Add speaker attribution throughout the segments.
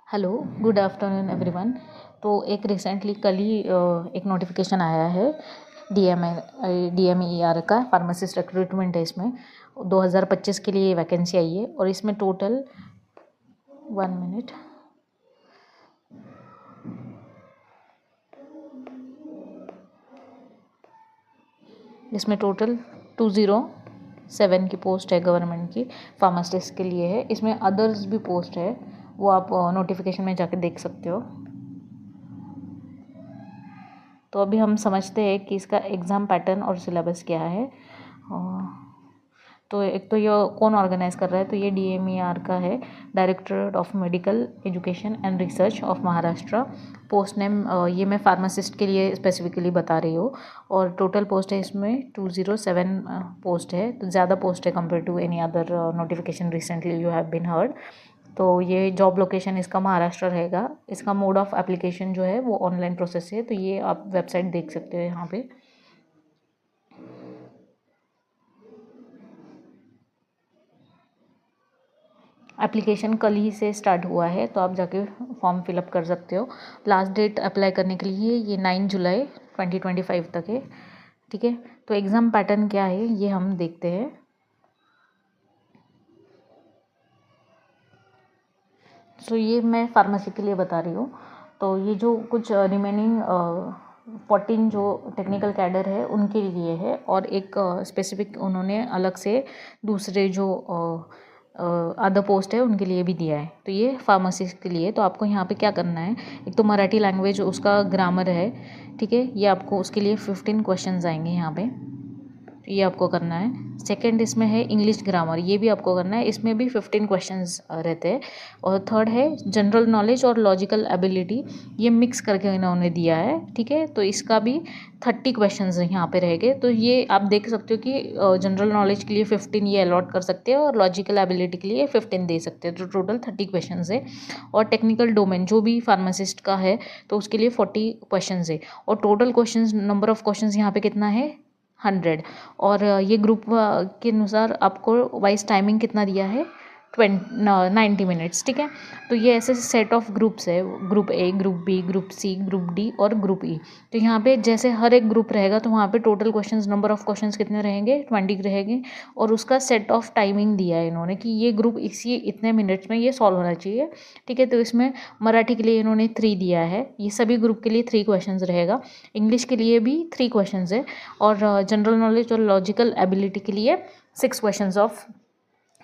Speaker 1: Hello, good afternoon everyone. तो एक recently कल ही एक नोटिफिकेशन आया है DMER का, फार्मासिस्ट रिक्रूटमेंट है। इसमें 2025 के लिए वैकेंसी आई है और इसमें टोटल 1 मिनट इसमें टोटल 207 की पोस्ट है गवर्नमेंट की, फार्मासिस्ट के लिए है। इसमें अदर्स भी पोस्ट है, वो आप नोटिफिकेशन में जाके देख सकते हो। तो अभी हम समझते हैं कि इसका एग्ज़ाम पैटर्न और सिलेबस क्या है। तो एक तो ये कौन ऑर्गेनाइज़ कर रहा है, तो ये DMER का है, directorate of medical education and research of Maharashtra. Post name ये मैं फार्मासिस्ट के लिए स्पेसिफिकली बता रही हूँ। और टोटल पोस्ट है इसमें 207 पोस्ट है, तो ज़्यादा पोस्ट है compare to any other notification recently you have been heard. तो ये जॉब लोकेशन इसका महाराष्ट्र रहेगा। इसका मोड ऑफ एप्लीकेशन जो है वो ऑनलाइन प्रोसेस है, तो ये आप वेबसाइट देख सकते हो यहाँ पे। एप्लीकेशन कल ही से स्टार्ट हुआ है, तो आप जाके फॉर्म फिलअप कर सकते हो। लास्ट डेट अप्लाई करने के लिए ये 9 जुलाई 2025 तक है। ठीक है, तो एग्ज़ाम पैटर्न क्या है ये हम देखते हैं। तो ये मैं फार्मेसी के लिए बता रही हूँ। तो ये जो कुछ रिमेनिंग 14 जो टेक्निकल कैडर है उनके लिए है, और एक स्पेसिफिक उन्होंने अलग से दूसरे जो अदर पोस्ट है उनके लिए भी दिया है। तो ये फार्मासिस्ट के लिए। तो आपको यहाँ पे क्या करना है, एक तो मराठी लैंग्वेज उसका ग्रामर है, ठीक है, ये आपको उसके लिए 15 क्वेश्चंस आएंगे यहाँ पे, ये आपको करना है। सेकंड इसमें है इंग्लिश ग्रामर, ये भी आपको करना है, इसमें भी 15 क्वेश्चंस रहते हैं। और थर्ड है जनरल नॉलेज और लॉजिकल एबिलिटी, ये मिक्स करके इन्होंने दिया है। ठीक है, तो इसका भी 30 क्वेश्चंस यहाँ पे रहेंगे। तो ये आप देख सकते हो कि जनरल नॉलेज के लिए 15 ये अलॉट कर सकते हैं और लॉजिकल एबिलिटी के लिए 15 दे सकते हैं। तो टोटल 30 क्वेश्चन है। और टेक्निकल डोमेन जो भी फार्मासिस्ट का है तो उसके लिए 40 क्वेश्चन है। और total question number of question यहाँ पे कितना है, 100। और ये ग्रुप के अनुसार आपको वाइज टाइमिंग कितना दिया है, 90 मिनट्स। ठीक है, तो ये ऐसे सेट ऑफ ग्रुप्स है, group A, group B, group C, group D और ग्रुप ई। तो यहाँ पे जैसे हर एक ग्रुप रहेगा तो वहाँ पे total questions, number of questions कितने रहेंगे, 20 रहेंगे। और उसका सेट ऑफ टाइमिंग दिया है इन्होंने कि ये ग्रुप इसी इतने मिनट्स में ये सॉल्व होना चाहिए। ठीक है, तो इसमें मराठी के लिए इन्होंने 3 दिया है, ये सभी ग्रुप के लिए 3 क्वेश्चंस रहेगा। इंग्लिश के लिए भी 3 क्वेश्चंस है। और जनरल नॉलेज और लॉजिकल एबिलिटी के लिए 6 क्वेश्चंस ऑफ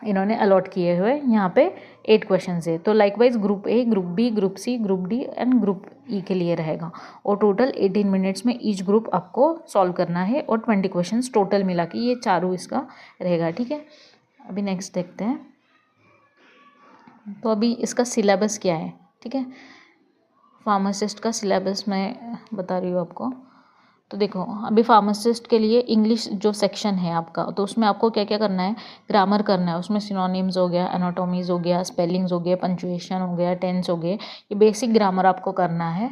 Speaker 1: इन्होंने अलॉट किए हुए, यहाँ पे 8 क्वेश्चन है। तो likewise group A, group B, group C, group D and group E के लिए रहेगा। और टोटल 18 मिनट्स में ईच ग्रुप आपको सॉल्व करना है, और 20 क्वेश्चन टोटल मिला के ये चारों इसका रहेगा। ठीक है, अभी नेक्स्ट देखते हैं। तो अभी इसका सिलेबस क्या है, ठीक है, फार्मासिस्ट का सिलेबस मैं बता रही हूँ आपको। तो देखो, अभी फार्मासिस्ट के लिए इंग्लिश जो सेक्शन है आपका, तो उसमें आपको क्या क्या करना है, ग्रामर करना है। उसमें सिनोनिम्स हो गया, एनाटॉमीज हो गया, स्पेलिंग्स हो गया, पंचुएशन हो गया, टेंस हो गए, ये बेसिक ग्रामर आपको करना है।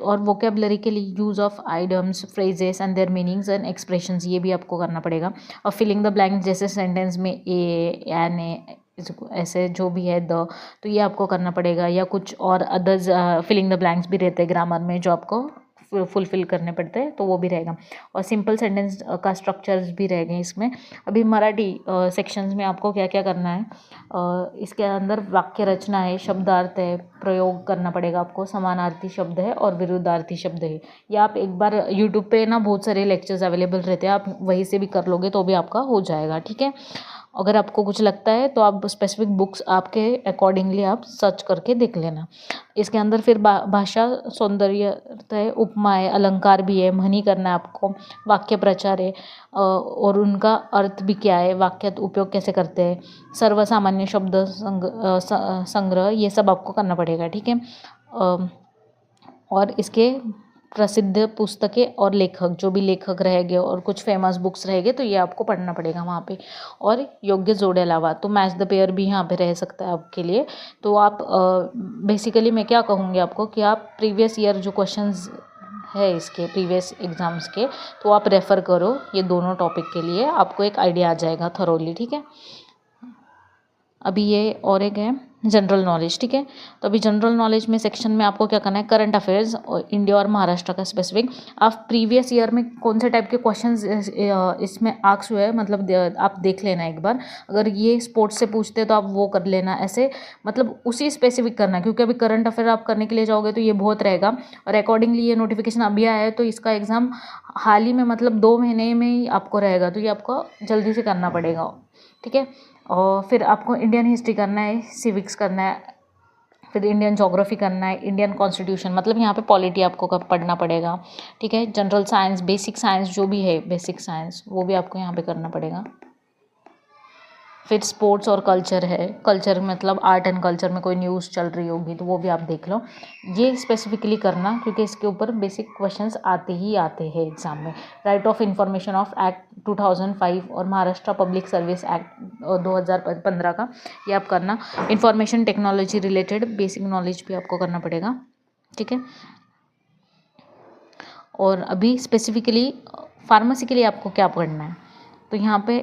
Speaker 1: और वोकेबलरी के लिए use of idioms, phrases and there meanings and expressions, ये भी आपको करना पड़ेगा। और फिलिंग द ब्लैंक्स, जैसे सेंटेंस में ए, एन, ए, ऐसे जो भी है द, तो ये आपको करना पड़ेगा। या कुछ और अदर्स फिलिंग द ब्लैंक्स भी रहते हैं ग्रामर में जो आपको फुलफिल करने पड़ते हैं, तो वो भी रहेगा। और सिंपल सेंटेंस का स्ट्रक्चर्स भी रहेंगे इसमें। अभी मराठी सेक्शंस में आपको क्या क्या करना है, इसके अंदर वाक्य रचना है, शब्दार्थ है, प्रयोग करना पड़ेगा आपको, समानार्थी शब्द है और विरुद्धार्थी शब्द है। या आप एक बार यूट्यूब पे ना बहुत सारे लेक्चर्स अवेलेबल रहते हैं, आप वहीं से भी कर लोगे तो भी आपका हो जाएगा। ठीक है, अगर आपको कुछ लगता है तो आप स्पेसिफिक बुक्स आपके अकॉर्डिंगली आप सर्च करके देख लेना। इसके अंदर फिर भाषा सौंदर्य है, उपमा है, अलंकार भी है, म्हनी करना है आपको, वाक्य प्रचार है, और उनका अर्थ भी क्या है, वाक्य उपयोग कैसे करते हैं, सर्वसामान्य शब्द संग्रह, ये सब आपको करना पड़ेगा। ठीक है, और इसके प्रसिद्ध पुस्तकें और लेखक, जो भी लेखक रहेंगे और कुछ फेमस बुक्स रहेंगे, तो ये आपको पढ़ना पड़ेगा वहाँ पे। और योग्य जोड़े अलावा तो मैच द पेयर भी यहाँ पे रह सकता है आपके लिए। तो आप बेसिकली मैं क्या कहूँगी आपको कि आप प्रीवियस ईयर जो क्वेश्चंस है इसके प्रीवियस एग्ज़ाम्स के, तो आप रेफ़र करो ये दोनों टॉपिक के लिए, आपको एक आइडिया आ जाएगा थरोली। ठीक है, अभी ये और एक है जनरल नॉलेज, ठीक है। तो अभी जनरल नॉलेज में सेक्शन में आपको क्या करना है, करंट अफेयर्स और इंडिया और महाराष्ट्र का स्पेसिफिक। आप प्रीवियस ईयर में कौन से टाइप के क्वेश्चंस इसमें आक्स हुए हैं, मतलब आप देख लेना एक बार। अगर ये स्पोर्ट्स से पूछते हैं तो आप वो कर लेना, ऐसे मतलब उसी स्पेसिफिक करना, क्योंकि अभी करंट अफेयर आप करने के लिए जाओगे तो ये बहुत रहेगा। और अकॉर्डिंगली ये नोटिफिकेशन अभी आया है तो इसका एग्ज़ाम हाल ही में मतलब 2 महीने में ही आपको रहेगा, तो ये आपको जल्दी से करना पड़ेगा, ठीक है। और फिर आपको इंडियन हिस्ट्री करना है, सिविक्स करना है, फिर इंडियन ज्योग्राफी करना है, इंडियन कॉन्स्टिट्यूशन, मतलब यहाँ पे पॉलिटी आपको कब पढ़ना पड़ेगा, ठीक है। जनरल साइंस, बेसिक साइंस जो भी है, बेसिक साइंस वो भी आपको यहाँ पे करना पड़ेगा। फिर स्पोर्ट्स और कल्चर है, कल्चर मतलब आर्ट एंड कल्चर में कोई न्यूज़ चल रही होगी तो वो भी आप देख लो। ये स्पेसिफिकली करना क्योंकि इसके ऊपर बेसिक क्वेश्चंस आते ही आते हैं एग्जाम में। Right of information of act 2005 और महाराष्ट्र पब्लिक सर्विस एक्ट 2015 का, ये आप करना। Information technology related basic knowledge भी आपको करना पड़ेगा, ठीक है। और अभी स्पेसिफिकली फार्मेसी के लिए आपको क्या पढ़ना है, तो यहाँ पे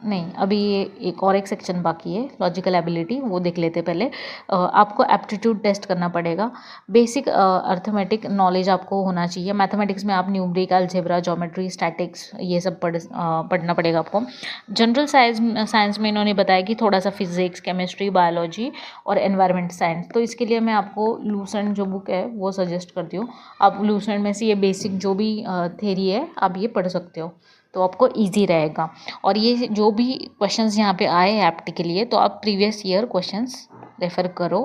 Speaker 1: नहीं, अभी ये एक सेक्शन बाकी है, लॉजिकल एबिलिटी, वो देख लेते पहले। आपको एप्टीट्यूड टेस्ट करना पड़ेगा। बेसिक अर्थमेटिक नॉलेज आपको होना चाहिए। मैथमेटिक्स में आप न्यूमरिक, अलजेब्रा, ज्योमेट्री, स्टैटिक्स ये सब पढ़ना पड़ेगा आपको। जनरल साइंस में इन्होंने बताया कि थोड़ा सा फिजिक्स, केमिस्ट्री, बायोलॉजी और एनवायरनमेंट साइंस, तो इसके लिए मैं आपको लूसेंट जो बुक है वो सजेस्ट करती हूँ। आप लूसेंट में से ये बेसिक जो भी थेरी है आप ये पढ़ सकते हो, तो आपको इजी रहेगा। और ये जो भी क्वेश्चंस यहाँ पे आए हैं एप्टी के लिए, तो आप प्रीवियस ईयर क्वेश्चंस रेफ़र करो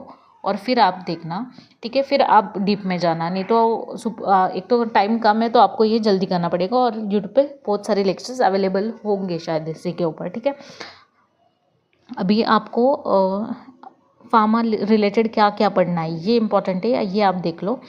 Speaker 1: और फिर आप देखना, ठीक है। फिर आप डीप में जाना, नहीं तो एक तो टाइम कम है तो आपको ये जल्दी करना पड़ेगा। और यूट्यूब पे बहुत सारे लेक्चर्स अवेलेबल होंगे शायद इसी के ऊपर, ठीक है। अभी आपको फार्मा रिलेटेड क्या क्या पढ़ना है ये इंपॉर्टेंट है, ये आप देख लो।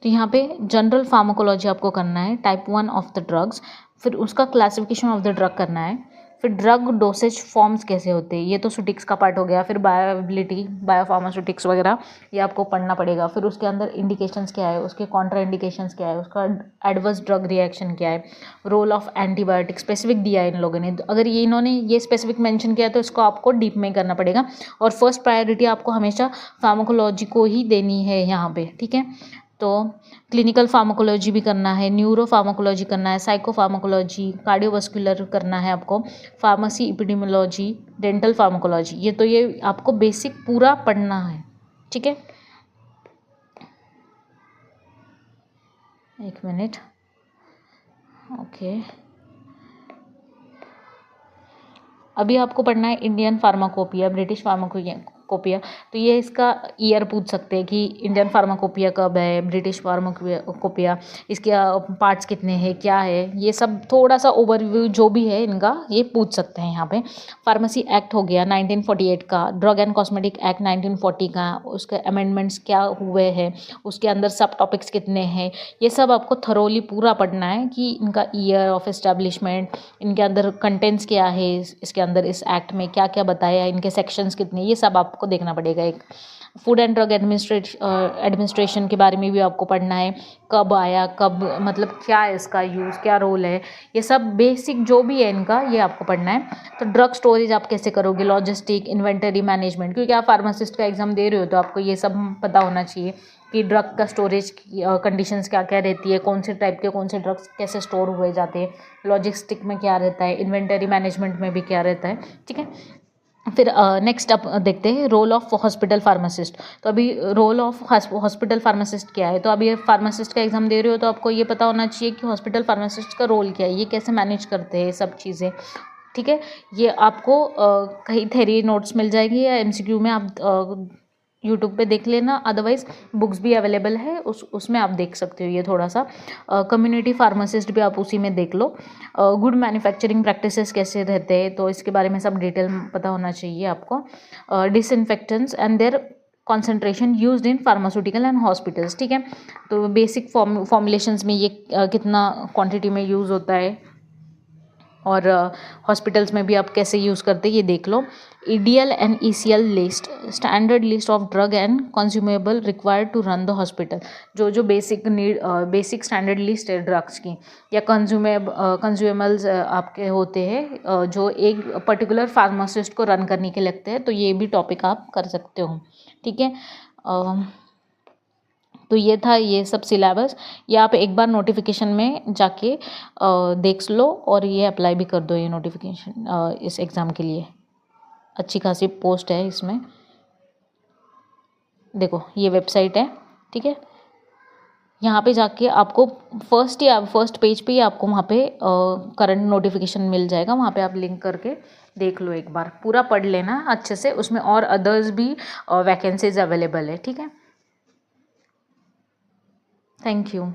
Speaker 1: तो यहाँ पे जनरल फार्माकोलॉजी आपको करना है, टाइप 1 ऑफ द ड्रग्स, फिर उसका क्लासिफिकेशन ऑफ द ड्रग करना है, फिर ड्रग डोसेज फॉर्म्स कैसे होते हैं, ये तो सुटिक्स का पार्ट हो गया। फिर बायोएबिलिटी, बायोफार्मास्यूटिक्स वगैरह ये आपको पढ़ना पड़ेगा। फिर उसके अंदर इंडिकेशंस क्या है, उसके कॉन्ट्रा इंडिकेशंस क्या है, उसका एडवर्स ड्रग रिएक्शन क्या है, रोल ऑफ एंटीबायोटिक स्पेसिफिक दिया है इन लोगों ने। अगर ये इन्होंने ये स्पेसिफिक मेंशन किया तो इसको आपको डीप में करना पड़ेगा। और फर्स्ट प्रायोरिटी आपको हमेशा फार्माकोलॉजी को ही देनी है यहाँ पे, ठीक है। तो क्लिनिकल फार्माकोलॉजी भी करना है, न्यूरो फार्माकोलॉजी करना है, साइको फार्माकोलॉजी, कार्डियोवास्कुलर करना है आपको, फार्मेसी, एपिडेमियोलॉजी, डेंटल फार्माकोलॉजी, ये आपको बेसिक पूरा पढ़ना है, ठीक है। एक मिनट, ओके। अभी आपको पढ़ना है इंडियन फार्माकोपिया, ब्रिटिश फार्माकोपिया। तो ये इसका ईयर पूछ सकते हैं कि इंडियन फार्माकोपिया कब है, ब्रिटिश फार्माकोपिया, इसके पार्ट्स कितने हैं, क्या है, ये सब थोड़ा सा ओवरव्यू जो भी है इनका ये पूछ सकते हैं यहाँ पे। फार्मेसी एक्ट हो गया 1948 का, ड्रग एंड कॉस्मेटिक एक्ट 1940 का, उसके अमेंडमेंट्स क्या हुए हैं, उसके अंदर सब टॉपिक्स कितने हैं, ये सब आपको थरोली पूरा पढ़ना है कि इनका ईयर ऑफ एस्टेब्लिशमेंट, इनके अंदर कंटेंट्स क्या है, इसके अंदर इस एक्ट में क्या क्या बताया, इनके सेक्शंस कितने, ये सब आपको देखना पड़ेगा। एक फूड एंड ड्रग एडमिनिस्ट्रेशन के बारे में भी आपको पढ़ना है, कब आया, कब मतलब क्या है इसका यूज़, क्या रोल है, ये सब बेसिक जो भी है इनका ये आपको पढ़ना है। तो ड्रग स्टोरेज आप कैसे करोगे, लॉजिस्टिक, इन्वेंटरी मैनेजमेंट, क्योंकि आप फार्मासिस्ट का एग्जाम दे रहे हो तो आपको ये सब पता होना चाहिए कि ड्रग का स्टोरेज कंडीशंस क्या क्या रहती है, कौन से टाइप के कौन से ड्रग्स कैसे स्टोर हुए जाते हैं, लॉजिस्टिक में क्या रहता है, इन्वेंटरी मैनेजमेंट में भी क्या रहता है, ठीक है। फिर नेक्स्ट आप देखते हैं रोल ऑफ हॉस्पिटल फार्मासिस्ट। तो अभी रोल ऑफ हॉस्पिटल फार्मासिस्ट क्या है, तो अभी ये फार्मासिस्ट का एग्जाम दे रहे हो तो आपको ये पता होना चाहिए कि हॉस्पिटल फार्मासिस्ट का रोल क्या है, ये कैसे मैनेज करते हैं सब चीज़ें, ठीक है। ये आपको कहीं थेरी नोट्स मिल जाएगी या एमसीक्यू में आप यूट्यूब पे देख लेना, अदरवाइज़ बुक्स भी अवेलेबल है उसमें आप देख सकते हो ये थोड़ा सा। कम्युनिटी फार्मासिस्ट भी आप उसी में देख लो। गुड मैन्युफैक्चरिंग प्रैक्टिसेस कैसे रहते हैं तो इसके बारे में सब डिटेल पता होना चाहिए आपको। Disinfectants and their concentration used in pharmaceutical and hospitals, ठीक है। तो बेसिक फॉर्मुलेशंस में ये कितना क्वांटिटी में यूज़ होता है, और हॉस्पिटल्स में भी आप कैसे यूज़ करते हैं ये देख लो। EDL and ECL list, standard list of drug and consumable required to run the hospital. जो basic need, basic standard list है ड्रग्स की या कंज्यूमेबल्स आपके होते हैं जो एक पर्टिकुलर फार्मासिस्ट को रन करने के लगते हैं, तो ये भी टॉपिक आप कर सकते हो। ठीक है, तो ये था ये सब सिलेबस। ये आप एक बार नोटिफिकेशन में जाके देख लो और ये अप्लाई भी कर दो, ये नोटिफिकेशन इस एग्ज़ाम के लिए। अच्छी खासी पोस्ट है इसमें, देखो ये वेबसाइट है। ठीक है, यहाँ पे जाके आपको फर्स्ट पेज पे ही आपको वहाँ पे करंट नोटिफिकेशन मिल जाएगा। वहाँ पे आप लिंक करके देख लो, एक बार पूरा पढ़ लेना अच्छे से, उसमें और अदर्स भी वैकेंसीज अवेलेबल है। ठीक है, थैंक यू।